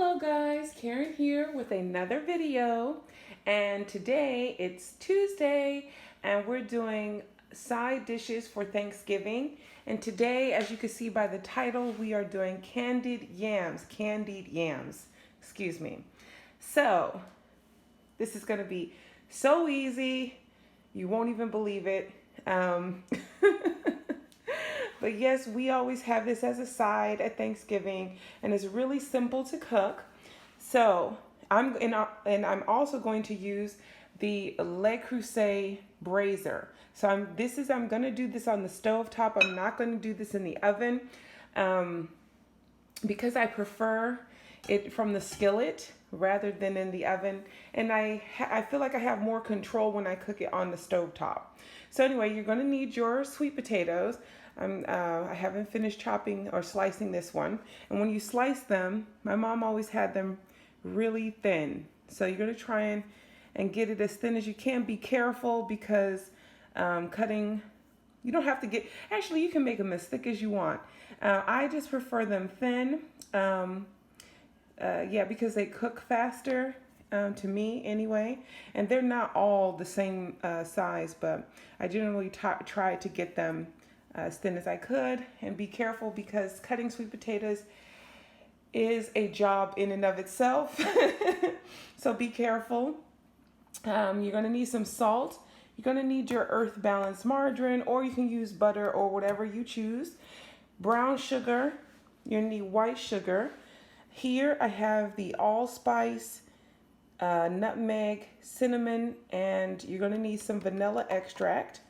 Hello guys, Karen here with another video, and today it's Tuesday and we're doing side dishes for Thanksgiving. And today, as you can see by the title, we are doing candied yams, excuse me. So this is going to be so easy, you won't even believe it. But yes, we always have this as a side at Thanksgiving, and it's really simple to cook. So I'm also going to use the Creuset Braiser. So I'm going to do this on the stove top. I'm not going to do this in the oven because I prefer it from the skillet rather than in the oven, and I feel like I have more control when I cook it on the stove top. So anyway, you're going to need your sweet potatoes. I haven't finished chopping or slicing this one. And when you slice them, my mom always had them really thin. So you're going to try and get it as thin as you can. Be careful because cutting, you don't have to get, actually you can make them as thick as you want. I just prefer them thin. Yeah, because they cook faster to me anyway. And they're not all the same size, but I generally try to get them as thin as I could. And be careful because cutting sweet potatoes is a job in and of itself. So be careful. You're going to need some salt. You're going to need your earth balanced margarine, or you can use butter or whatever you choose. Brown sugar. You're going to need white sugar. Here I have the allspice, nutmeg, cinnamon, and you're going to need some vanilla extract.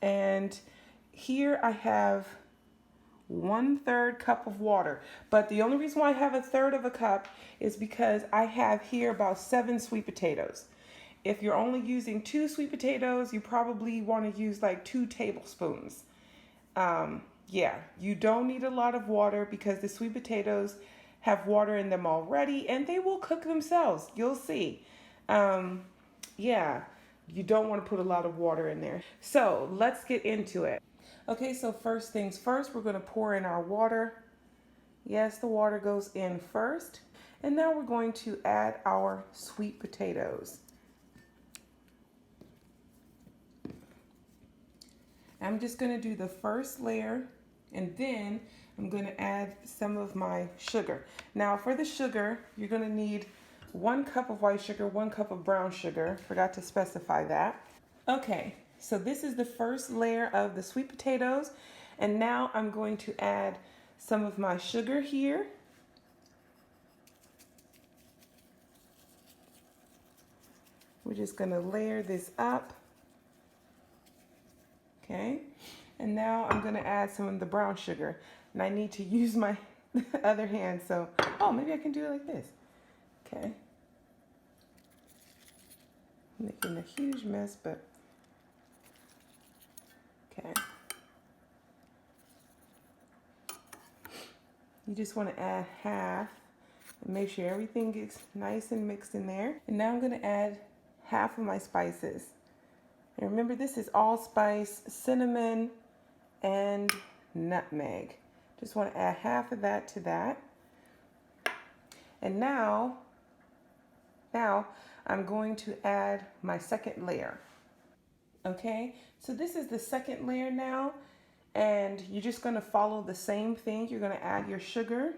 And here I have 1/3 cup of water. But the only reason why I have 1/3 of a cup is because I have here about 7 sweet potatoes. If you're only using 2 sweet potatoes, you probably want to use like 2 tablespoons. Yeah, you don't need a lot of water because the sweet potatoes have water in them already and they will cook themselves. You'll see. Yeah. You don't want to put a lot of water in there. So let's get into it. Okay, so first things first, we're going to pour in our water. Yes, the water goes in first. And now we're going to add our sweet potatoes. I'm just going to do the first layer, and then I'm going to add some of my sugar. Now for the sugar, you're going to need 1 cup of white sugar, 1 cup of brown sugar. Forgot to specify that. Okay, so this is the first layer of the sweet potatoes. And now I'm going to add some of my sugar here. We're just going to layer this up. Okay, and now I'm going to add some of the brown sugar. And I need to use my other hand, so, oh, maybe I can do it like this. Okay. Making a huge mess, but okay. You just want to add half and make sure everything gets nice and mixed in there. And now I'm going to add half of my spices. And remember, this is allspice, cinnamon, and nutmeg. Just want to add half of that to that. And now I'm going to add my second layer. Okay, so this is the second layer now, and you're just going to follow the same thing. You're going to add your sugar.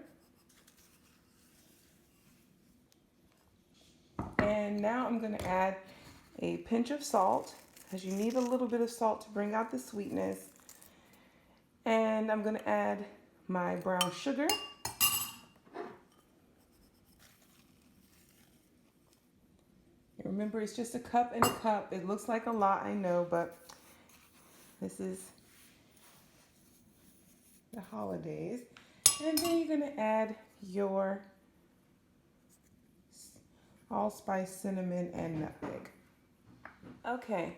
And now I'm going to add a pinch of salt, because you need a little bit of salt to bring out the sweetness. And I'm going to add my brown sugar. Remember, it's just a cup and a cup. It looks like a lot, I know, but this is the holidays. And then you're going to add your allspice, cinnamon, and nutmeg. Okay,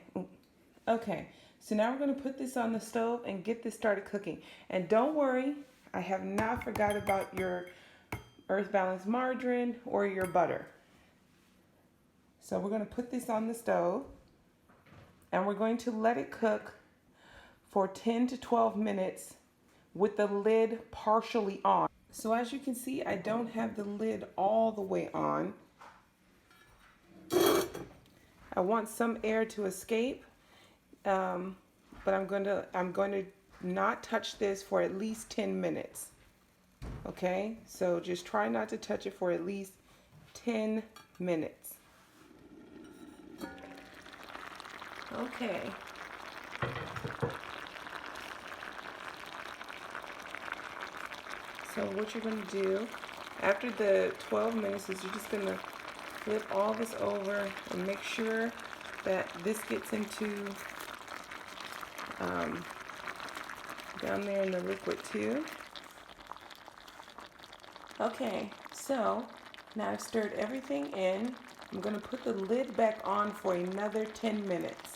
so now we're going to put this on the stove and get this started cooking. And don't worry, I have not forgot about your earth balanced margarine or your butter. So we're going to put this on the stove and we're going to let it cook for 10 to 12 minutes with the lid partially on. So as you can see, I don't have the lid all the way on. I want some air to escape, but I'm going to not touch this for at least 10 minutes. Okay, so just try not to touch it for at least 10 minutes. Okay. So what you're going to do after the 12 minutes is you're just going to flip all this over and make sure that this gets into down there in the liquid too. Okay, so now I've stirred everything in. I'm going to put the lid back on for another 10 minutes.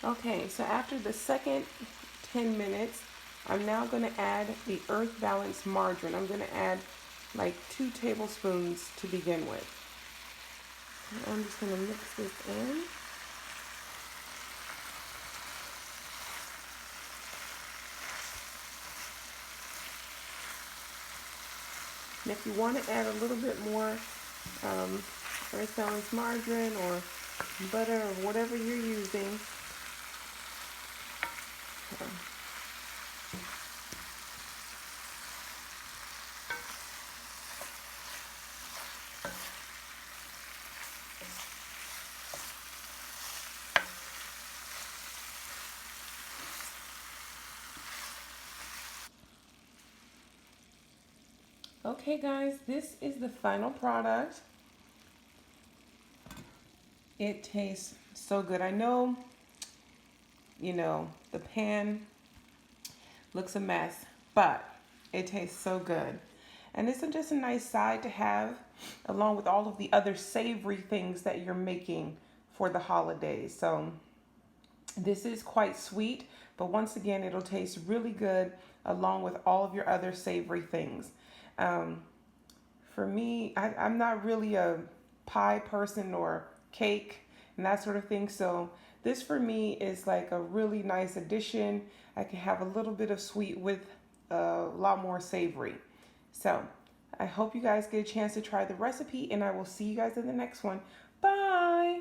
Okay, so after the second 10 minutes, I'm now going to add the Earth Balance margarine. I'm going to add like 2 tablespoons to begin with. I'm just going to mix this in. And if you want to add a little bit more Earth Balance margarine or butter or whatever you're using, okay guys, this is the final product. It tastes so good. I know, the pan looks a mess, but it tastes so good. And it's just a nice side to have along with all of the other savory things that you're making for the holidays. So this is quite sweet, but once again, it'll taste really good along with all of your other savory things. For me, I'm not really a pie person or cake and that sort of thing. So this for me is like a really nice addition. I can have a little bit of sweet with a lot more savory. So I hope you guys get a chance to try the recipe, and I will see you guys in the next one. Bye.